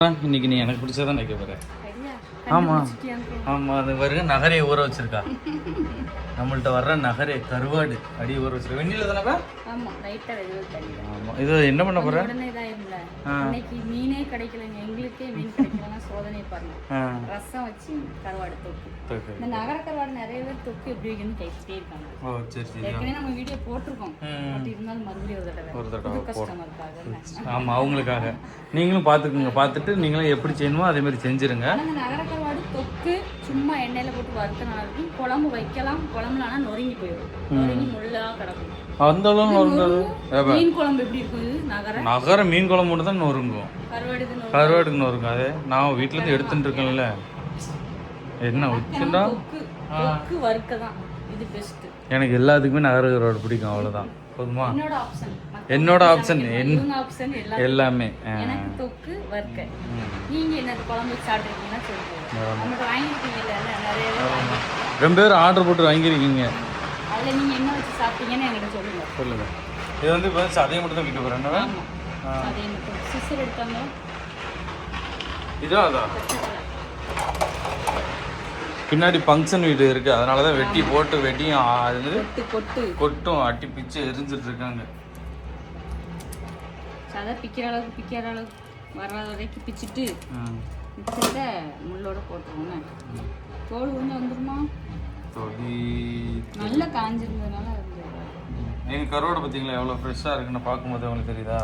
இன்னைக்கு நீ எனக்கு பிடிச்சதான் நினைக்க போற. ஆமா ஆமா, அது வருக நகரையை ஊற வச்சிருக்கா. நம்மள்ட்ட வர்ற நகரே கருவாடு அடி ஊற வச்சிருக்க. வெண்ணில தானே. ஆமா, இது என்ன பண்ண போற? இன்னைக்கு மீனே கிடைக்கலங்க, எங்களுக்கே மீன் கிடைக்கலன்னா சோதனை பாருங்க. ரசம் வச்சு கருவாடு தொக்கு. இந்த நகர கருவாடு நிறைய பேர் தொக்கு எப்படி வைக்கணும்னு கேட்டுட்டே இருக்காங்க. ஓ சரி சரி. ஏற்கனவே நம்ம வீடியோ போட்டிருக்கோம், பட் இருந்தாலும் மறுபடியும் ஒரு தடவை கஸ்டமருக்காக. ஆமா, அவங்களுக்காக நீங்களும் பார்த்துக்குங்க. பார்த்துட்டு நீங்களும் எப்படி செய்யணுமோ அதே மாதிரி செஞ்சிருங்க. நகர கருவாடு தொக்கு சும்மா எண்ணெயில போட்டு வறுத்த நல்லா இருக்கும். குழம்பு வைக்கலாம், குழம்புல ஆனா நொறுங்கி போயிடும், நொறுங்கி முள்ளா கிடக்கும். அந்த அளவு மீன் குழம்பு எப்படி இருக்கும்? நகர மீன் குழம்பு மட்டும் தான் நொறுங்கும், கருவாடுக்கு நொறுங்கும். அதே நான் வீட்டுல இருந்து எடுத்துட்டு இருக்கேன்ல. என்ன வச்சுட்டா வறுக்கதான் இது பெஸ்ட். எனக்கு எல்லாத்துக்குமே நகர கருவாடு பிடிக்கும், அவ்வளவுதான். போதுமா? என்னோட ஆப்ஷன் எல்லாமே. தொக்கு வறுக்க. நீங்க என்ன குழம்பு சாப்பிட்டுருக்கீங்கன்னா சொல்லுங்க. வாங்கிருக்கீங்கல்ல நிறைய ரொம்ப பேர் ஆர்டர் போட்டு வாங்கியிருக்கீங்க. அதில் நீங்கள் என்ன வச்சு சாப்பிட்டீங்கன்னு என்கிட்ட சொல்லுங்க. இது வந்து இப்போ சதையை மட்டும் தான் விற்க போகிறேன். அதே மட்டும் சிஸ்டர் எடுத்தாங்க. இதான் அதான் பின்னாடி ஃபங்க்ஷன் வீடு இருக்குது, அதனால தான் வெட்டி போட்டு வெட்டியும் அது கொட்டும் அட்டி பிச்சு எரிஞ்சிட்டு இருக்காங்க. சதை பிக்கிற அளவுக்கு வர்ற வரைக்கும் பிச்சுட்டு மிச்சத்தை முள்ளோட போட்டுருவோங்க. தோல் கொஞ்சம் வந்துருமா? தொலி நல்லா காஞ்சிருந்ததுனால எங்கள் கருவாடை பார்த்தீங்களா எவ்வளோ ஃப்ரெஷ்ஷாக இருக்குன்னு பார்க்கும்போது உங்களுக்கு தெரியுதா?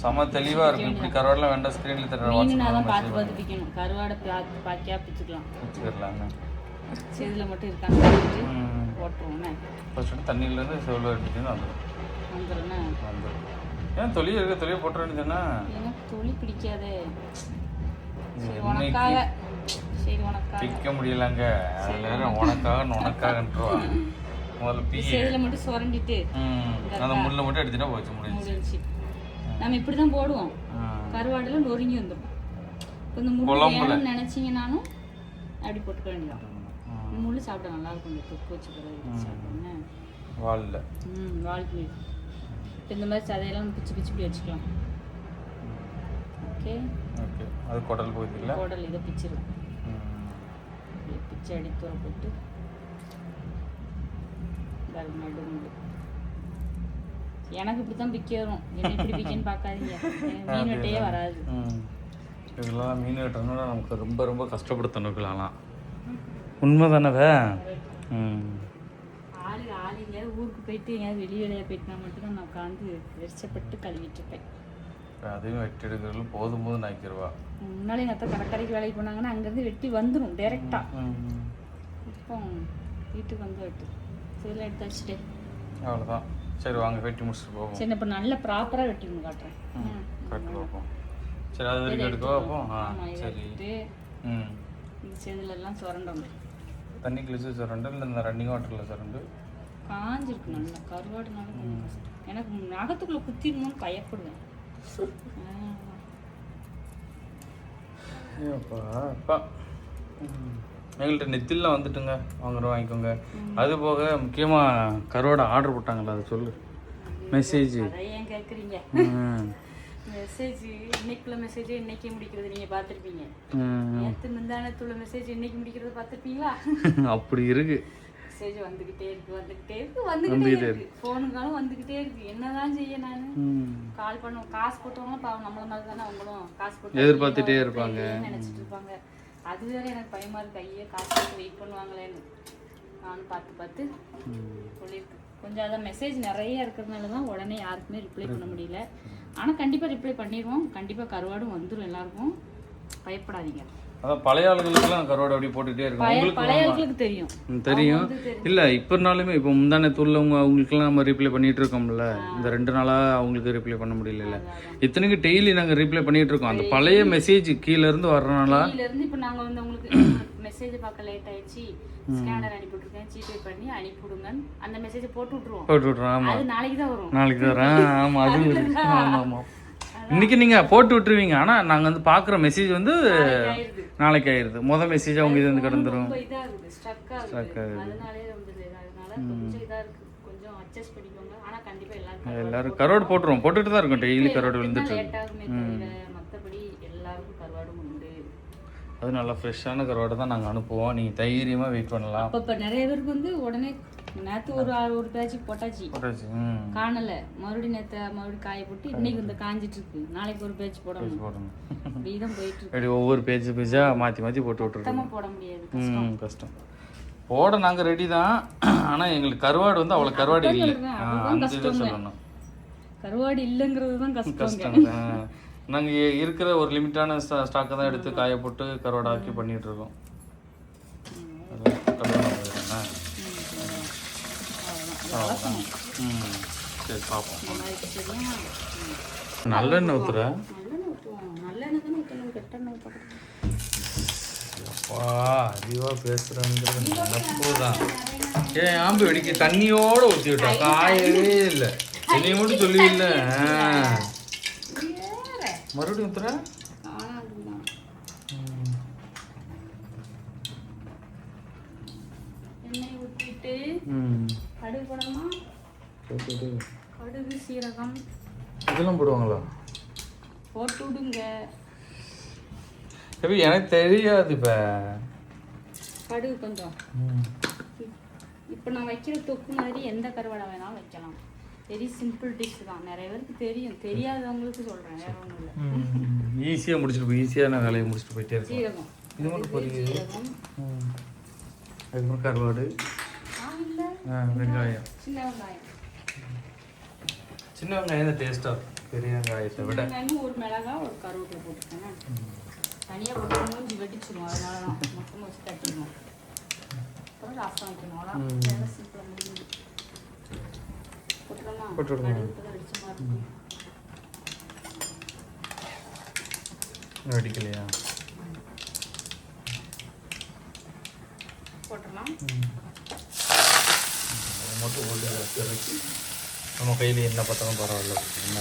செம தெளிவாக இருக்கும். இப்படி கருவாடெலாம் வேண்டாம், ஸ்க்ரீனில் தான் பார்த்து பிக்கணும். கருவாடை பாக்கியா பிச்சுக்கலாம். செதில் மட்டும் இருக்காங்க போட்டுருவோண்ணே. ஃபஸ்ட்டு தண்ணியிலேருந்து செவ்வளோ எடுத்துட்டு வந்துடும். ஏன் தொலி இருக்க தொலியை போட்டுற வேண்டியதுன்னா? எனக்கு தொலி பிடிக்காதே. பிக்க முடியலங்க, உனக்காகன்றவா. முதல்ல செதில மட்டும் சுரண்டிட்டு அந்த முள்ளை மட்டும் எடுத்துட்டா போச்சு, முடிஞ்சிச்சு. நம்ம இப்படி தான் போடுவோம். கருவாடுல நொறுங்கி வந்துடும். இப்போ இந்த முள்ளு நினைச்சிங்கனாலும் அப்படி போட்டுக்க வேண்டியதான். முள்ளு சாப்பிட்டா நல்லா இருக்கும். இந்த தொக்கு வச்சு சாப்பிட்டோம்னா வாலில் வால் இந்த மாதிரி சதையெல்லாம் பிச்சு பிச்சு இப்படி வச்சுக்கலாம். Okay okay. அது குடல் போகுதுல்ல, குடல் இதை பிச்சிடும். பிச்சு அடித்தூர போட்டு நடுமுள்ளு. எனக்கு இப்படி தான் பிக்க வரும். என்ன இப்படி பிக்கன்னு பார்க்காதீங்க, மீன் வெட்டையே வராது. இதெல்லாம் மீன் வெட்டணும்னா நமக்கு ரொம்ப ரொம்ப கஷ்டப்படுத்தணுக்கலாம். உண்மை தானே? ஆளுங்க ஊருக்கு போயிட்டு எங்கேயாவது வெளியே போயிட்டுனா மட்டும்தான் நான் உட்காந்து வெறிச்சப்பட்டு கழுவிட்டு இருப்பேன். அதையும் வெட்டி எடுக்கிறதுல போதும் போதும் நாய்க்கிடுவா. முன்னாடி எங்கள் அத்தை கடற்கரைக்கு வேலைக்கு போனாங்கன்னா அங்கேருந்து வெட்டி வந்துடும் டேரெக்டாக. இப்போ வீட்டுக்கு வந்து வெட்டு சில எடுத்து வச்சுட்டு அவ்வளோதான். சரி வாங்க வெட்டி முடிச்சுட்டு போவோம். சரி, இப்போ நல்லா ப்ராப்பராக வெட்டிடணும் காட்டுறேன். கரெக்டாக வைப்போம். சரி, அது வரைக்கும் எடுக்கவா? அப்போ சரி. இந்த செதிலெல்லாம் சுரண்டணும். தண்ணி கிழிச்சு சுரண்டு இல்லை இந்த ரன்னிங் வாட்டரில் சுரண்டு காஞ்சிருக்கு நல்லா. கருவாடுனால எனக்கு நகத்துக்குள்ளே குத்திடணும்னு பயப்படுவேன். எங்கள்கிட்ட நெத்திலாம் வந்துட்டுங்க, வாங்கிக்கோங்க. அது போக முக்கியமாக கருவாடை ஆர்டர் போட்டாங்களா, அதை சொல்லு. மெசேஜ் ஏன் கேட்குறீங்க? மெசேஜ் இன்னைக்குள்ள மெசேஜ் இன்னைக்கே முடிக்கிறது நீங்கள் பார்த்துருப்பீங்க. நேற்று முந்தானத்துள்ள மெசேஜ் இன்னைக்கு முடிக்கிறது பார்த்துருப்பீங்களா? அப்படி இருக்கு. மெசேஜ் வந்துகிட்டே இருக்கு. ஃபோனுக்காலும் வந்துகிட்டே இருக்கு. என்னதான் செய்ய? நான் கால் பண்ணுவோம். காசு போட்டவங்களும் பாவம் நம்மள மாதிரி தானே, அவங்களும் காசு போட்டு எதிர்பார்த்துட்டே இருப்பாங்க, நினைச்சிட்டு இருப்பாங்க. அது வேற எனக்கு பயமா இருக்கு. கையே காசு போட்டு வெயிட் பண்ணுவாங்களேன்னு நானும் பார்த்து சொல்லியிருக்கேன். கொஞ்சம் அதான் மெசேஜ் நிறைய இருக்கிறதுனால தான் உடனே யாருக்குமே ரிப்ளை பண்ண முடியல. ஆனால் கண்டிப்பாக ரிப்ளை பண்ணிடுவோம். கண்டிப்பாக கருவாடும் வந்துடும் எல்லாருக்கும், பயப்படாதீங்க. அதான் பழைய ஆளுகளுக்குலாம் கருவாடு அப்படி போட்டுகிட்டே இருக்கும். பழைய ஆளுகளுக்கு தெரியும் இல்லை. இப்போ இருந்தாலுமே இப்போ முந்தானே உள்ளவங்க அவங்களுக்குலாம் நம்ம ரிப்ளை பண்ணிட்டு இருக்கோம்ல. இந்த 2 நாளாக அவங்களுக்கு ரிப்ளை பண்ண முடியல. இத்தனைக்கு டெய்லி நாங்கள் ரிப்ளை பண்ணிட்டு இருக்கோம். அந்த பழைய மெசேஜ் கீழே இருந்து வர்றதுனால இப்போ நாங்கள் வந்து உங்களுக்கு மெசேஜ் பார்க்க லேட் ஆயிடுச்சு, ஸ்கேனர் அனுப்பிவிட்ருக்கேன், ஜிபே பண்ணி அனுப்பிவிடுங்க, அந்த மெசேஜ் போட்டு விட்ருவோம். ஆமாம், அது நாளைக்கு தான் வரும். ஆமாம், அது ஆமாம். இன்னைக்கு நீங்க போட்டு விட்டுருவீங்க, ஆனா நாங்க வந்து பாக்குற மெசேஜ் வந்து நாளைக்கு ஆயிருது. முதல் மெசேஜ் அவங்க இது வந்து கடந்துரும். எல்லாரும் கரோடு போட்டுருவோம், போட்டுட்டு தான் இருக்கும். டெய்லி கரோடு விழுந்துட்டு இருக்கு. அளவுக்கு கருவாடும் உண்டு. அது நல்லா ஃப்ரெஷ்ஷான கருவாடை தான் நாங்கள் அனுப்புவோம். நீங்கள் தைரியமாக வெயிட் பண்ணலாம். இப்போ நிறைய பேருக்கு வந்து உடனே நேற்று ஒரு பேட்ச் போட்டாச்சு காணலை, மறுபடியும் காய போட்டு இன்னைக்கு இந்த காஞ்சிட்டு இருக்கு, நாளைக்கு ஒரு பேட்ச் போடணும். இப்படிதான் போயிட்டு இருக்கு. ஒவ்வொரு பேஜாக மாற்றி போட்டு விட்டுருக்கோம். போட முடியாது, கஷ்டம். போட நாங்கள் ரெடி தான், ஆனால் எங்களுக்கு கருவாடு வந்து அவ்வளோ கருவாடு இல்லை. சொல்லணும், கருவாடு இல்லைங்கிறது தான் கஷ்டம். நாங்கள் இருக்கிற ஒரு லிமிட்டான ஸ்டாக்கை தான் எடுத்து காய போட்டு கருவாடு ஆக்கி பண்ணிட்டு இருக்கோம். சரி பார்ப்போம். நல்லெண்ணெய் ஊற்றுற அதிகமாக பேசுகிறேங்கிறது நினப்பு தான். ஏன் ஆம்பு வெடிக்க தண்ணியோடு ஊற்றி விட்டா காயவே இல்லை. என்னைய மட்டும் சொல்லி இல்லை, மறுபடியும் ஊற்றுற. எண்ணெய் ஊற்றிட்டு கடுகு போடணுமா? கடுகு சீரகம் இதெல்லாம் போடுவாங்களா? போட்டு விடுங்க. எனக்கு தெரியாது. இப்போ கடுகு கொஞ்சம். இப்போ நான் வைக்கிற தொக்கு மாதிரி எந்த கருவாடை வேணாலும் வைக்கலாம். வெரி சிம்பிள் டிஷ் தான், நிறைய பேருக்கு தெரியும், தெரியாதவங்களுக்கு சொல்கிறேன், வேற ஒன்றும் இல்லை. ஈஸியாக முடிச்சுட்டு ஈஸியான வேலையை முடிச்சுட்டு போயிட்டே இருக்கேன். சீரகம் இது மட்டும் பொரியுது. அதுக்கப்புறம் கருவாடு, வெங்காயம், சின்ன வெங்காயம். சின்ன வெங்காயம் தான் டேஸ்ட்டாக பெரிய வெங்காயத்தை விட. ஒரு மிளகா ஒரு கருவேப்பிலை போட்டுருக்கேன். தனியாக போட்டு மூஞ்சி வெட்டிச்சிடும், அதனால தான் மொத்தமாக வச்சு தட்டிடுவோம். அப்புறம் ரசம் வைக்கணும், அவ்வளோ சிம்பிளாக முடிஞ்சு போட்டுடலாம். வெடிக்கலையா? போட்டுடலாம். மட்டும் போட்டு நம்ம கையில் என்ன பார்த்தாலும் பரவாயில்ல. என்ன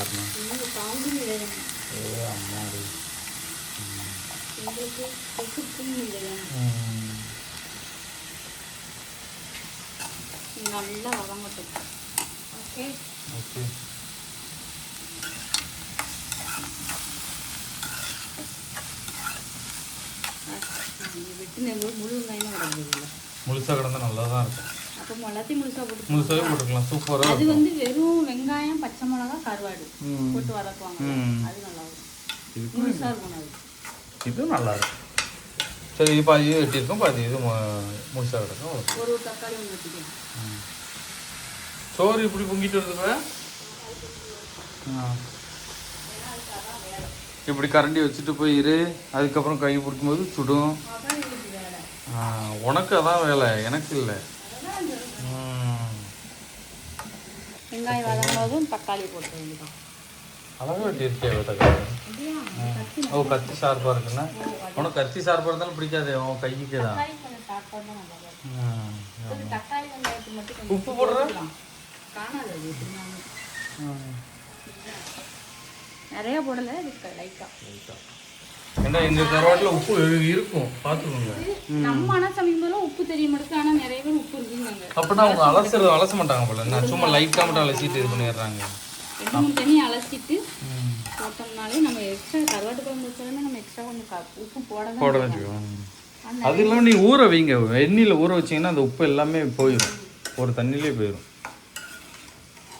அம்மாடி நல்லா வதங்கட்டும். Okay okay. வெட்டின முழு வெங்காயம் கிடக்குது, முழுசாக கிடந்தா நல்லா தான் இருக்கும். அப்போ எல்லாத்தையும் முழுசாகவே போட்டுக்கலாம். சூப்பராக. அது வந்து வெறும் வெங்காயம் பச்சை மிளகா கருவாடு போட்டு வதக்குவாங்க, அது நல்லா இருக்கும். முழுசாக இருக்கும் அது. இதுவும் நல்லா இருக்கும். சரி, இது பாதி வெட்டியிருக்கோம், பாதி இது முழுசாக கிடக்கும். ஒரு தக்காளி ஒன்று வச்சுக்கலாம். சோறு இப்படி பொங்கிட்டு வருது. இப்படி கரண்டி வச்சுட்டு போயிரு, அதுக்கப்புறம் கை பிடிக்கும்போது சுடும். உனக்கு அதான் வேலை, எனக்கு இல்லை. வெங்காயம் வதங்கும்போதும் தக்காளி போட்டு வேண்டியதான். அழகாக வெட்டியிருக்கே தக்காளி. ஓ, கத்தி ஷார்ப்பாக இருக்குன்னா உனக்கு கத்தி ஷார்ப்பாக இருந்தாலும் பிடிக்காது, உன் கைக்கு தான். உப்பு போடுறேன் நிறைய போடலை, லைட்டாக. ஏன்னா இந்த கருவாட்டில் உப்பு இருக்கும், பார்த்துக்கோங்க. நம்ம ஆனால் சமைக்கும்போது உப்பு தெரிய மாட்டேங்குது, ஆனால் நிறைய பேர் உப்பு இருக்குங்க. அப்படின்னா அவங்க அலச மாட்டாங்க போல, நான் சும்மா லைட்டாக மட்டும் அலசிட்டு இது பண்ணிடுறாங்க. 2-3 தண்ணி அலசிட்டு போட்டோம்னாலே நம்ம எக்ஸ்ட்ரா கருவாட்டு குழம்பு வச்சாலுமே நம்ம எக்ஸ்ட்ரா கொஞ்சம் உப்பு போட வச்சுக்கோம். அது இல்லாமல் நீ ஊற வைங்க, எண்ணெயில் ஊற வச்சிங்கன்னா அந்த உப்பு எல்லாமே போயிடும், ஒரு தண்ணியிலே போயிடும்.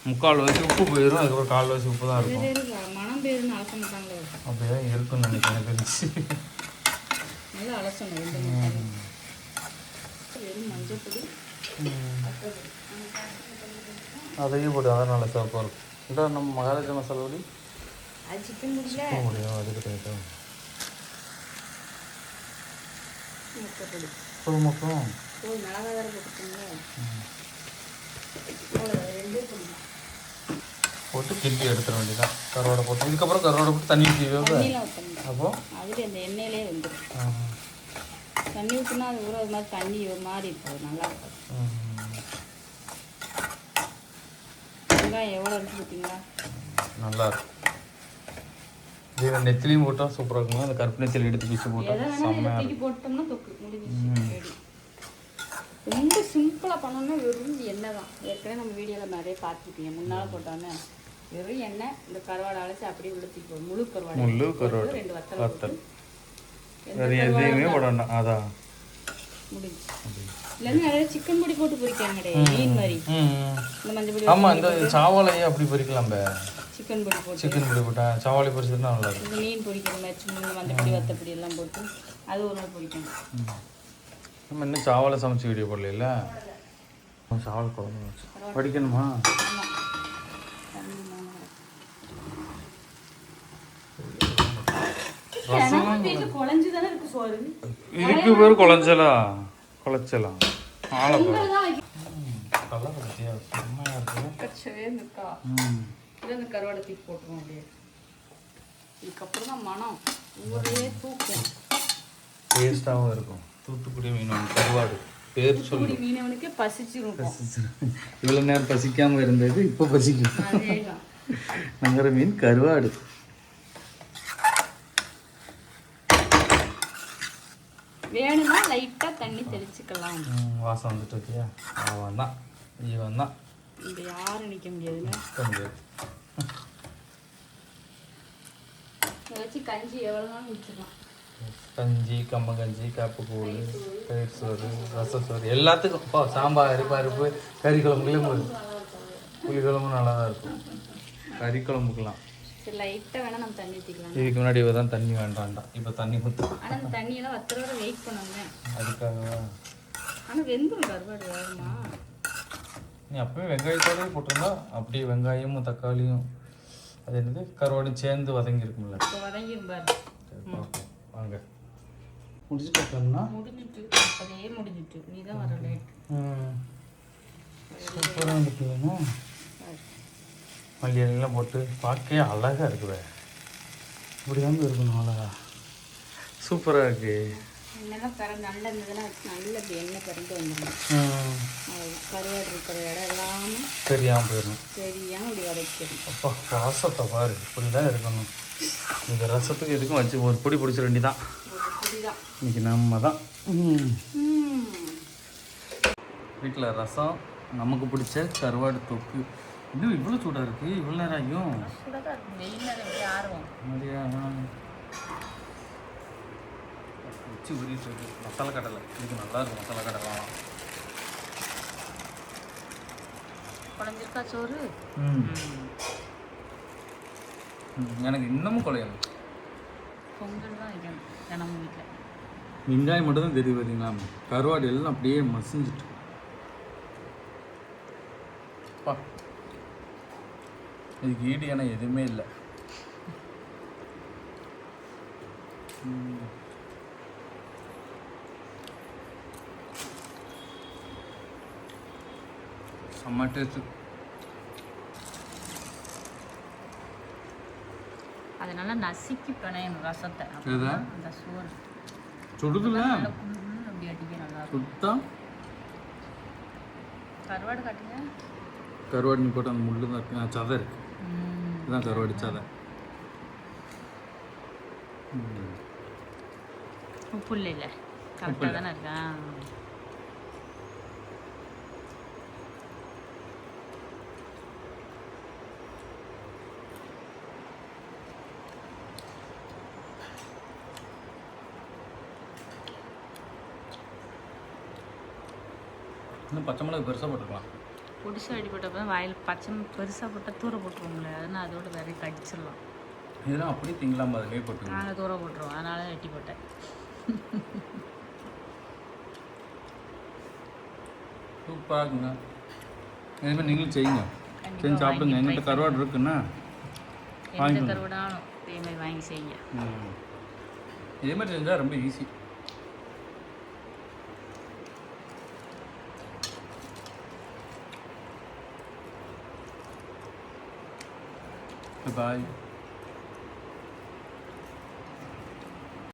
3/4 உப்பு போயிடும், அதுக்கப்புறம் 1/4 உப்பு தான் இருக்கும். மனம் பேருன்னு அலச மாட்டாங்களே, அப்படிதான் இருக்குன்னு நினைக்கிறேன். தெரிஞ்சு நல்லா அலசணும். வெறும் மஞ்சள் பொடி அதையும் போட்டு, அதான் நல்லா சிறப்பாக இருக்கும். இந்த நம்ம மகாராஜா மசாலா பொடி, அது சிக்கன் முடியல முடியும், அது கிடையாது. மட்டும் மிளகா வேறு போட்டுக்கோங்க, போட்டு கிண்டி எடுத்துட வேண்டியதான். கருவாடை போட்டு இதுக்கப்புறம் கருவாடை போட்டு தண்ணி ஊற்றி அப்போ அதில் அந்த எண்ணெயிலே வந்துடும். தண்ணி ஊற்றினா அது ஒரு மாதிரி தண்ணி ஒரு மாதிரி இருக்கும், நல்லா இருக்கும். வெங்காயம் எவ்வளோ இருக்கு பார்த்தீங்களா, நல்லா இருக்கும். இது நெத்திலையும் போட்டால் சூப்பராக இருக்குங்க. அந்த கருப்பு நெத்திலி எடுத்து பீச்சு போட்டால் போட்டோம்னா தொக்கு முடிஞ்சிச்சு. ரொம்ப சிம்பிளாக பண்ணோம்னா வெறும் எண்ணெய் தான். ஏற்கனவே நம்ம வீடியோவில் நிறைய பார்த்துருப்பீங்க, முன்னால் போட்டோன்னே வெறும் எண்ணெய் இந்த கருவாடை அழைச்சி அப்படியே உள்ள தூக்கி போடும். முழு கருவாடு, முள்ளு கருவாடு, 2 வத்தல் வத்தல், வேறு எதையுமே போடணும். அதான் முடிஞ்சு. இல்லைன்னா நிறைய சிக்கன் பொடி போட்டு பொரிக்காங்கடே, மீன் மாதிரி. இந்த மஞ்சள் பொடி, ஆமாம், இந்த சாவாலையே அப்படி பொரிக்கலாம். சிக்கன் பொடி போட்டு, சிக்கன் பொடி போட்டேன், சாவாலை பொரிச்சதுன்னா நல்லா இருக்கும். இந்த மீன் பொரிக்கிற மாதிரி சும்மா இந்த மஞ்சள் பொடி, வத்தல் பொடி எல்லாம் போட்டு அது ஒரு நாள் பொரிக்கணும். நம்ம இன்னும் சாவாலை சமைச்சு வீடியோ போடல. சாவல் குழம்பு வச்சு படிக்கணுமா? இதுக்கு பேர் குழஞ்சலா? குழச்சலாம் கருவாடை தூக்கி போட்டுருவோம் அப்படியே. இதுக்கப்புறம் தான் மனம் ஒரே தூக்கம், டேஸ்டாகவும் இருக்கும். தூத்துக்குடி மீன் கருவாடு பேர் சொல்லி மீனவனுக்கே பசிச்சிரும். இவ்வளோ நேரம் பசிக்காமல் இருந்தது இப்போ பசிக்கும். நங்கர மீன் கருவாடு. வேணும்னா லைட்டாக தண்ணி தெளிச்சுக்கலாம். வாசம் வந்துட்டு இருக்கியா? அவன் தான் இவன் தான், இங்கே யாரும் நிற்க முடியாதுல்ல. இதை வச்சு கஞ்சி எவ்வளோ நாள் குடிச்சிடலாம். கஞ்சி, கம்மங்கஞ்சி, காப்புக்கூழ், தயிர் சோறு, ரசசோறு, எல்லாத்துக்கும். சாம்பார், பருப்பு, கறி குழம்புலேயும் வரும். புளி குழம்பு நல்லா தான் இருக்கும். கறி குழம்புக்கலாம் சரி லைட்டாக வேணால் நம்ம தண்ணி ஊற்றிக்கலாம். இதுக்கு முன்னாடி இவ தான் தண்ணி வேண்டாம்டா, இப்போ தண்ணி ஊற்றும். ஆனால் அந்த தண்ணியெல்லாம் வத்துற வெயிட் பண்ணுங்க. அதுக்காகவா? ஆனால் வெந்துடும் கருவாடு வேணுமா? நீ அப்பவே வெங்காயத்தோடய போட்டிருந்தா அப்படியே வெங்காயமும் தக்காளியும் அது என்னது கருவாடும் சேர்ந்து வதங்கியிருக்கும்ல. இப்போ வதங்கிருப்பாரு. சரி பார்ப்போம் வாங்க. முடிச்சுட்டோம்னா முடிஞ்சிட்டு, அதே முடிஞ்சிட்டு. நீ தான் வர லேட். சூப்பராக வந்துட்டுங்கண்ணா. மல்லி எல்லாம் போட்டு பார்க்கவே அழகாக இருக்குவே. இப்படியாமல் இருக்கணும், அழகா சூப்பராக இருக்கு. எண்ணெய்லாம் நல்ல இருந்ததுன்னா நல்ல எண்ணெய் கறந்து வந்துடணும். கருவாடு இருக்கிற இடம் எல்லாமே தெரியாமல் போயிடணும். தெரியாமல் இப்படி வதக்கிடணும். அப்பா ரசத்தை பாரு, இப்படி தான் இருக்கணும். இந்த ரசத்துக்கு எதுக்கும் வச்சு ஒரு பொடி பிடிச்ச வேண்டி தான். இன்னைக்கு நம்ம தான் வீட்டில் ரசம், நமக்கு பிடிச்ச கருவாடு தொக்கு. இன்னும் இவ்வளோ சூடாக இருக்குது, இவ்வளோ நேரம் ஆகியும். வச்சு உரிட்டு இருக்கு. மசாலா கடலை இதுக்கு நல்லா இருக்கும். மசாலா கடலை குழஞ்சிருக்கா சோறு. எனக்கு இன்னமும் குழையணும். பொங்கல் தான் வைக்கணும் தினமும் வீட்டில். வெங்காயம் மட்டும் தான் தெரியும் பார்த்தீங்களா, கருவாடு எல்லாம் அப்படியே மசிஞ்சிட்டு. இதுக்கு ஈடு ஏன்னா எதுவுமே இல்லை. செம்ம டேஸ்ட்டு. அதனால நசுக்கி பிணையணும் ரசத்தை. அந்த சோறு சுடுதுல அப்படி அடிக்க நல்லா சுத்தா. கருவாடு காட்டுங்க. கருவாடு நீ போட்டு அந்த முள்ளு தான் இருக்கு, சதை இருக்கு. இதுதான் கருவாடு சதை. உப்பு இல்லை, கரெக்டாக தானே இருக்கா? இன்னும் பச்சை மிளகு பெருசாக போட்டுக்கலாம். பொடிசாக அடிப்பட்டப்போ தான் வாயில் பச்சை பெருசாக போட்டால் தூர போட்டுருவோம்ல, அதனால் அதோட வேற கடிச்சிடலாம். இதெல்லாம் அப்படியே திங்கலாம், அதுலேயே போட்டு நாங்கள் தூர போட்டுருவோம், அதனால வெட்டி போட்டேன். சூப்பராக இருக்குங்க. இதேமாதிரி நீங்களும் செய்யுங்க, செஞ்சு சாப்பிடுங்க. எங்கிட்ட கருவாடு இருக்குன்னா எந்த கருவாடாலும் இதேமாதிரி வாங்கி செய்யுங்க. இதேமாதிரி செஞ்சால் ரொம்ப ஈஸி. Bye.